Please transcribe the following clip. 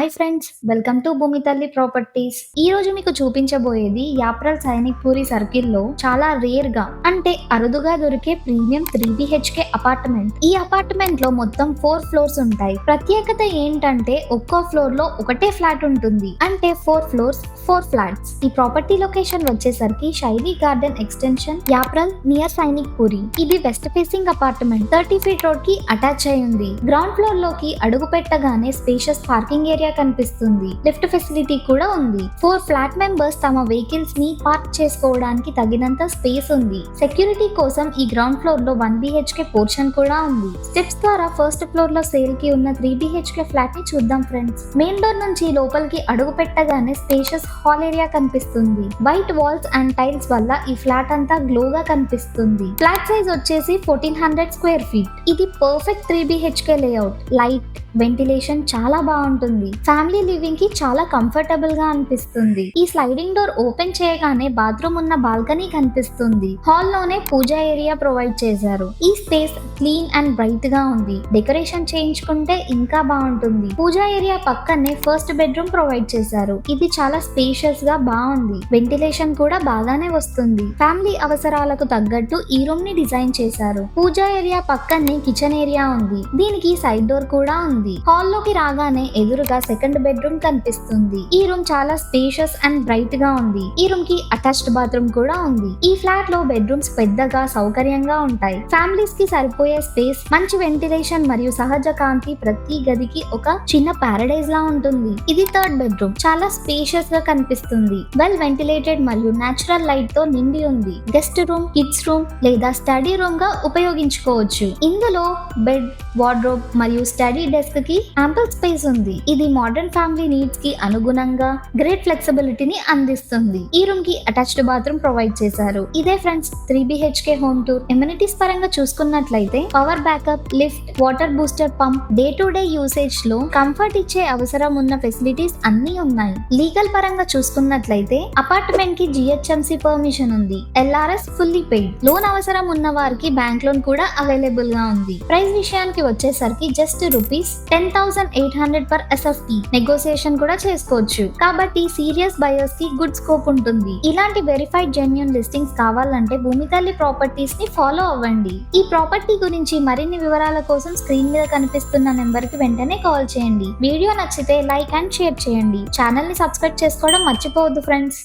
Hi friends, welcome to భూమి తల్లి properties. ఈ రోజు మీకు చూపించబోయేది యాప్రల్ సైనిక్ పూరి సర్కిల్లో చాలా రేర్ గా అంటే అరుదుగా దొరికే ప్రీమియం 3BHK అపార్ట్మెంట్. ఈ అపార్ట్మెంట్ లో మొత్తం 4 ఫ్లోర్స్ ఉంటాయి. ప్రత్యేకత ఏంటంటే ఒక్కో ఫ్లోర్ లో ఒకటే ఫ్లాట్ ఉంటుంది, అంటే 4 ఫ్లోర్స్ 4 ఫ్లాట్స్. ఈ ప్రాపర్టీ లొకేషన్ వచ్చేసరికి Shaili garden extension, Yapral near Sainikpuri. ఇది west facing apartment 30 feet road కి అటాచ్ అయి ఉంది. గ్రౌండ్ ఫ్లోర్ లోకి అడుగు పెట్టగానే స్పేషియస్ పార్కింగ్ ఏరియా కనిపిస్తుంది. లిఫ్ట్ ఫెసిలిటీ కూడా ఉంది. 4 ఫ్లాట్ మెంబర్స్ తమ వెహికల్స్ ని పార్క్ చేసుకోవడానికి తగినంత స్పేస్ ఉంది. సెక్యూరిటీ కోసం ఈ గ్రౌండ్ ఫ్లోర్ లో 1BHK పోర్షన్ కూడా ఉంది. స్టెప్స్ ద్వారా ఫస్ట్ ఫ్లోర్ లో సేల్ కి ఉన్న 3BHK ఫ్లాట్ ని చూద్దాం ఫ్రెండ్స్. మెయిన్ డోర్ నుంచి లోపలికి అడుగు పెట్టగానే స్పేషియస్ హాల్ ఏరియా కనిపిస్తుంది. వైట్ వాల్స్ అండ్ టైల్స్ వల్ల ఈ ఫ్లాట్ అంతా గ్లోగా కనిపిస్తుంది. ఫ్లాట్ సైజ్ వచ్చేసి 1400 స్క్వేర్ ఫీట్. ఇది perfect 3BHK layout. Light, ventilation చాలా బాగుంటుంది. ఫ్యామిలీ లివింగ్ కి చాలా కంఫర్టబుల్ గా అనిపిస్తుంది. ఈ స్లైడింగ్ డోర్ ఓపెన్ చేయగానే బాత్రూమ్ ఉన్న బాల్కనీ కనిపిస్తుంది. హాల్ లోనే పూజా ఏరియా ప్రొవైడ్ చేశారు. ఈ స్పేస్ క్లీన్ అండ్ బ్రైట్ గా ఉంది. డెకరేషన్ చేయించుకుంటే ఇంకా బాగుంటుంది. పూజా ఏరియా పక్కనే ఫస్ట్ బెడ్రూమ్ ప్రొవైడ్ చేశారు. ఇది చాలా స్పేషియస్ గా బాగుంది. వెంటిలేషన్ కూడా బాగానే వస్తుంది. ఫ్యామిలీ అవసరాలకు తగ్గట్టు ఈ రూమ్ ని డిజైన్ చేశారు. పూజా ఏరియా పక్కనే కిచెన్ ఏరియా ఉంది. దీనికి సైడ్ డోర్ కూడా ఉంది. హాల్ లోకి రాగానే ఎదురుగా సెకండ్ బెడ్రూమ్ కనిపిస్తుంది. ఈ రూమ్ చాలా స్పేషియస్ అండ్ బ్రైట్ గా ఉంది. ఈ రూమ్ కి అటాచ్డ్ బాత్రూమ్ కూడా ఉంది. ఈ ఫ్లాట్ లో బెడ్రూమ్స్ పెద్దగా సౌకర్యంగా ఉంటాయి. ఫ్యామిలీస్ కి సరిపోయే స్పేస్, మంచి వెంటిలేషన్ మరియు సహజ కాంతి ప్రతి గదికి ఒక చిన్న పారడైజ్ లా ఉంటుంది. ఇది థర్డ్ బెడ్రూమ్. చాలా స్పేషియస్ గా కనిపిస్తుంది. వెల్ వెంటిలేటెడ్ మరియు నేచురల్ లైట్ తో నిండి ఉంది. గెస్ట్ రూమ్, కిడ్స్ రూమ్ లేదా స్టడీ రూమ్ గా ఉపయోగించుకోవచ్చు. ఇందులో బెడ్, వార్డ్రోబ్ మరియు స్టడీ డెస్క్ కి యాంపుల్ స్పేస్ ఉంది. ఇది మోడర్న్ ఫ్యామిలీ నీడ్స్ కి అనుగుణంగా గ్రేట్ ఫ్లెక్సిబిలిటీని అందిస్తుంది. ఈ రూమ్ కి అటాచ్డ్ బాత్రూమ్ ప్రొవైడ్ చేశారు. ఇదే friends 3BHK home tour. Amenities పరంగా చూసుకున్నట్లయితే power backup, lift, water booster pump, day to day usage లో కంఫర్ట్ ఇచ్చే అవసరం ఉన్న ఫెసిలిటీస్ అన్ని ఉన్నాయి. లీగల్ పరంగా చూసుకున్నట్లయితే అపార్ట్మెంట్ కి GHMC పర్మిషన్ ఉంది. LRS fully paid. లోన్ అవసరం ఉన్న వారికి బ్యాంక్ లోన్ కూడా అవైలబుల్ గా ఉంది. ప్రైస్ విషయానికి వచ్చేసరికి జస్ట్ ₹10,800 per SFT. నెగోసియేషన్ కూడా చేసుకోవచ్చు. కాబట్టి సీరియస్ బయర్స్ కి గుడ్ స్కోప్ ఉంటుంది. ఇలాంటి వెరిఫైడ్ జెన్యూన్ లిస్టింగ్స్ కావాలంటే భూమి తల్లి ప్రాపర్టీస్ ని ఫాలో అవ్వండి. ఈ ప్రాపర్టీ గురించి మరిన్ని వివరాల కోసం స్క్రీన్ మీద కనిపిస్తున్న నెంబర్ కి వెంటనే కాల్ చేయండి. వీడియో నచ్చితే లైక్ అండ్ షేర్ చేయండి. ఛానల్ ని సబ్స్క్రైబ్ చేసుకోవడం మర్చిపోవద్దు ఫ్రెండ్స్.